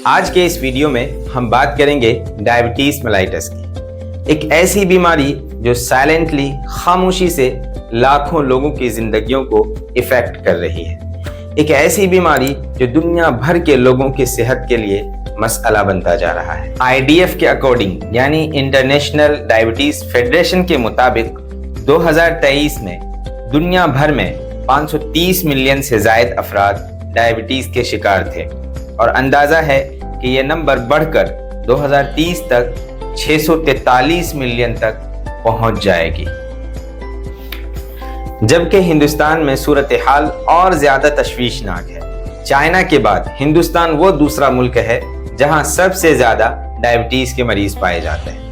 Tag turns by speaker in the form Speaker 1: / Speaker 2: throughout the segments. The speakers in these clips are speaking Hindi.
Speaker 1: आज के इस वीडियो में हम बात करेंगे डायबिटीज मेलाइटस की, एक ऐसी बीमारी जो साइलेंटली खामोशी से लाखों लोगों की जिंदगियों को इफेक्ट कर रही है। एक ऐसी बीमारी जो दुनिया भर के लोगों की सेहत के लिए मसला बनता जा रहा है। IDF के अकॉर्डिंग यानी इंटरनेशनल डायबिटीज फेडरेशन के मुताबिक 2023 में दुनिया भर में 530 मिलियन से ज्यादा अफराद डायबिटीज के शिकार थे और अंदाजा है कि यह नंबर बढ़कर 2030 तक 643 मिलियन तक पहुंच जाएगी। जबकि हिंदुस्तान में सूरत हाल और ज्यादा तशवीशनाक है। चाइना के बाद हिंदुस्तान वो दूसरा मुल्क है जहां सबसे ज्यादा डायबिटीज के मरीज पाए जाते हैं।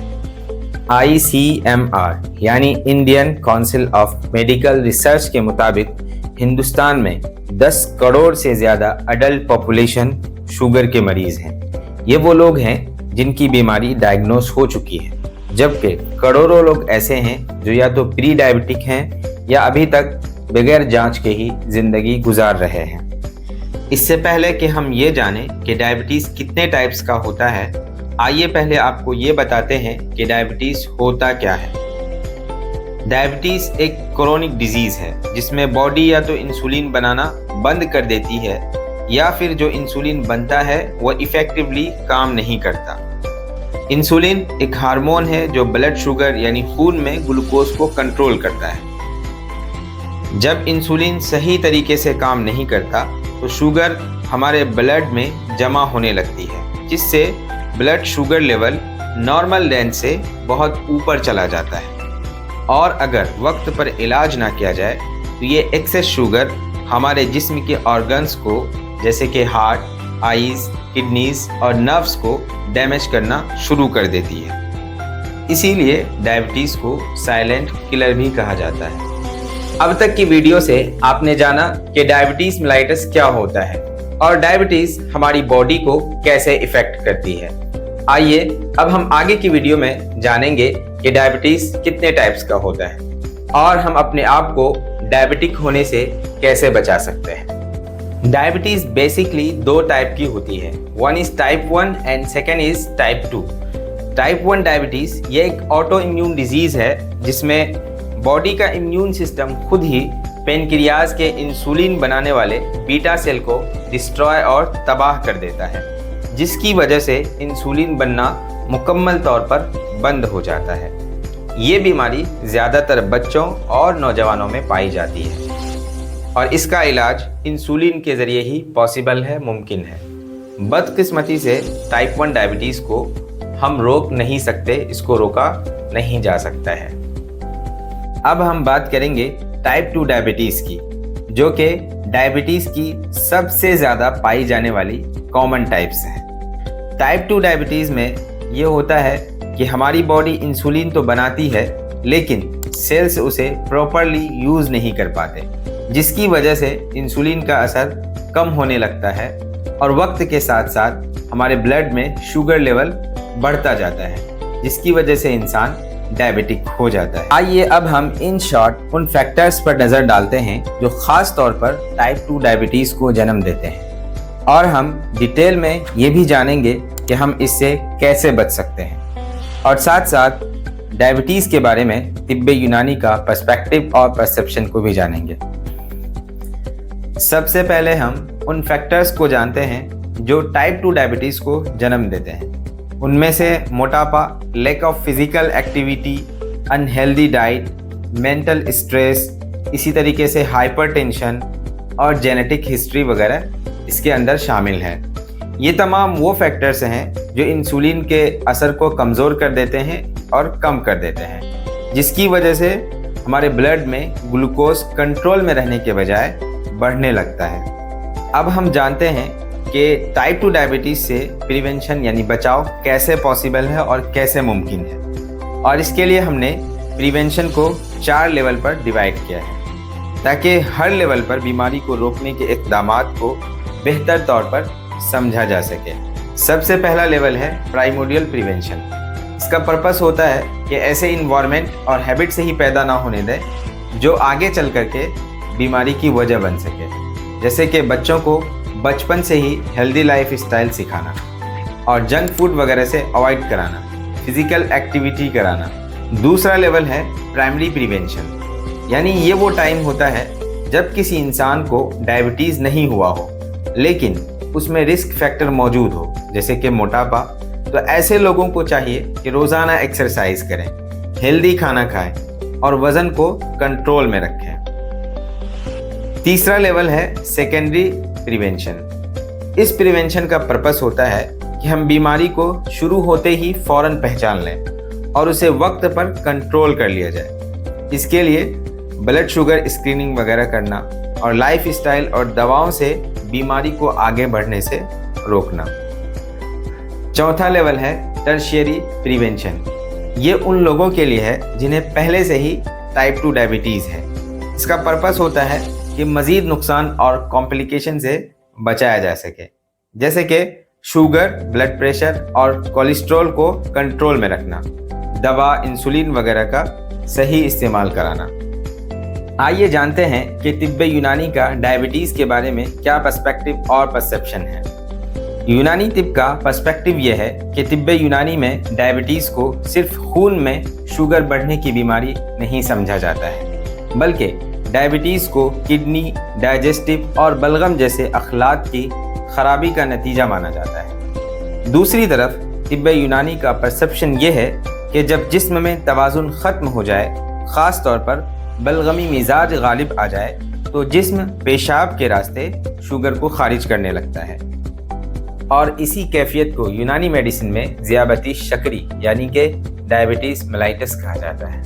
Speaker 1: ICMR यानी Indian council of medical research के मुताबिक हिंदुस्तान में 10 करोड़ से ज्यादा अडल्ट पॉपुलेशन शुगर के मरीज हैं। ये वो लोग हैं जिनकी बीमारी डायग्नोस हो चुकी है, जबकि करोड़ों लोग ऐसे हैं जो या तो प्री डायबिटिक हैं या अभी तक बगैर जांच के ही जिंदगी गुजार रहे हैं। इससे पहले कि हम ये जानें कि डायबिटीज कितने टाइप्स का होता है, आइए पहले आपको ये बताते हैं कि डायबिटीज होता क्या है। डायबिटीज एक क्रोनिक डिजीज है जिसमें बॉडी या तो इंसुलिन बनाना बंद कर देती है या फिर जो इंसुलिन बनता है वो इफेक्टिवली काम नहीं करता। इंसुलिन एक हार्मोन है जो ब्लड शुगर यानी खून में ग्लूकोज को कंट्रोल करता है। जब इंसुलिन सही तरीके से काम नहीं करता तो शुगर हमारे ब्लड में जमा होने लगती है, जिससे blood sugar level normal range से बहुत ऊपर चला जाता है और अगर वक्त पर इलाज ना किया जाए तो ये एक्सेस शुगर हमारे जिस्म के ऑर्गन्स को जैसे कि हार्ट, आईज, किडनीज और नर्व्स को डैमेज करना शुरू कर देती है। इसीलिए डायबिटीज को साइलेंट किलर भी कहा जाता है। अब तक की वीडियो से आपने जाना कि डायबिटीज मेलाइटस क्या होता है और डायबिटीज हमारी बॉडी को कैसे इफेक्ट करती है। आइए अब हम आगे की वीडियो में जानेंगे कि डायबिटीज कितने टाइप्स का होता है और हम अपने आप को डायबिटिक होने से कैसे बचा सकते हैं। डायबिटीज बेसिकली 2 टाइप की होती है, one is type 1 and second is type 2। Type 1 diabetes ये एक ऑटो इम्यून डिजीज है जिसमें बॉडी का इम्यून सिस्टम खुद ही पेनक्रियाज के इंसुलिन बनाने वाले बीटा सेल को डिस्ट्रॉय और तबाह कर देता है, जिसकी वजह से इंसुलिन बनना मुकम्मल तौर पर बंद हो जाता है। ये बीमारी ज़्यादातर बच्चों और नौजवानों में पाई जाती है और इसका इलाज इंसुलिन के ज़रिए ही पॉसिबल है, मुमकिन है। बदकिस्मती से टाइप 1 डायबिटीज़ को हम रोक नहीं सकते, इसको रोका नहीं जा सकता है। अब हम बात करेंगे टाइप 2 डायबिटीज़ की, जो कि डायबिटीज़ की सबसे ज़्यादा पाई जाने वाली कॉमन टाइप्स हैं। टाइप 2 डायबिटीज़ में ये होता है कि हमारी बॉडी इंसुलिन तो बनाती है लेकिन सेल्स उसे प्रॉपरली यूज़ नहीं कर पाते, जिसकी वजह से इंसुलिन का असर कम होने लगता है और वक्त के साथ साथ हमारे ब्लड में शुगर लेवल बढ़ता जाता है, जिसकी वजह से इंसान डायबिटिक हो जाता है। आइए अब हम इन शॉर्ट उन फैक्टर्स पर नज़र डालते हैं जो ख़ास तौर पर टाइप 2 डायबिटीज़ को जन्म देते हैं और हम डिटेल में ये भी जानेंगे कि हम इससे कैसे बच सकते हैं और साथ साथ डायबिटीज़ के बारे में तिब्बे यूनानी का पर्सपेक्टिव और परसेप्शन को भी जानेंगे। सबसे पहले हम उन फैक्टर्स को जानते हैं जो टाइप 2 डायबिटीज़ को जन्म देते हैं। उनमें से मोटापा, lack of physical activity, unhealthy diet, mental stress, इसी तरीके से हाइपरटेंशन और जेनेटिक हिस्ट्री वगैरह इसके अंदर शामिल है। ये तमाम वो फैक्टर्स हैं जो इंसुलिन के असर को कमज़ोर कर देते हैं और कम कर देते हैं, जिसकी वजह से हमारे ब्लड में ग्लूकोज कंट्रोल में रहने के बजाय बढ़ने लगता है। अब हम जानते हैं कि टाइप 2 डायबिटीज़ से प्रिवेंशन यानी बचाव कैसे पॉसिबल है और कैसे मुमकिन है, और इसके लिए हमने प्रिवेंशन को 4 लेवल पर डिवाइड किया है ताकि हर लेवल पर बीमारी को रोकने के इक़दामात को बेहतर तौर पर समझा जा सके। सबसे पहला लेवल है प्राइमोडियल प्रिवेंशन। इसका पर्पस होता है कि ऐसे इन्वायरमेंट और हैबिट से ही पैदा ना होने दें जो आगे चल करके बीमारी की वजह बन सके, जैसे कि बच्चों को बचपन से ही हेल्दी लाइफ स्टाइल सिखाना। और जंक फूड वगैरह से अवॉइड कराना, फिजिकल एक्टिविटी कराना। दूसरा लेवल है प्राइमरी प्रिवेंशन, यानी ये वो टाइम होता है जब किसी इंसान को डायबिटीज़ नहीं हुआ हो लेकिन उसमें रिस्क फैक्टर मौजूद हो, जैसे कि मोटापा। तो ऐसे लोगों को चाहिए कि रोज़ाना एक्सरसाइज करें, हेल्दी खाना खाएं और वज़न को कंट्रोल में रखें। तीसरा लेवल है सेकेंडरी प्रिवेंशन। इस प्रिवेंशन का पर्पस होता है कि हम बीमारी को शुरू होते ही फ़ौरन पहचान लें और उसे वक्त पर कंट्रोल कर लिया जाए। इसके लिए ब्लड शुगर स्क्रीनिंग वगैरह करना और लाइफस्टाइल और दवाओं से बीमारी को आगे बढ़ने से रोकना। चौथा लेवल है टर्शियरी प्रिवेंशन। ये उन लोगों के लिए है जिन्हें पहले से ही टाइप 2 डायबिटीज़ है। इसका पर्पस होता है कि मज़ीद नुकसान और कॉम्प्लिकेशन से बचाया जा सके, जैसे कि शुगर, ब्लड प्रेशर और कोलेस्ट्रॉल को कंट्रोल में रखना, दवा, इंसुलिन वगैरह का सही इस्तेमाल कराना। आइए जानते हैं कि तिब्बे यूनानी का डायबिटीज़ के बारे में क्या पर्सपेक्टिव और परसेप्शन है। यूनानी तिब्ब का पर्सपेक्टिव यह है कि तिब्बे यूनानी में डायबिटीज़ को सिर्फ खून में शुगर बढ़ने की बीमारी नहीं समझा जाता है, बल्कि डायबिटीज़ को किडनी, डाइजेस्टिव और बलगम जैसे अखलात की खराबी का नतीजा माना जाता है। दूसरी तरफ तिब्बे यूनानी का परसेप्शन ये है कि जब जिस्म में तवाज़ुन ख़त्म हो जाए, ख़ास तौर पर बलगमी मिजाज गालिब आ जाए, तो जिस्म पेशाब के रास्ते शुगर को खारिज करने लगता है और इसी कैफियत को यूनानी मेडिसिन में ज़ियाबती शकरी यानी कि डायबिटीज़ मेलाइटस कहा जाता है।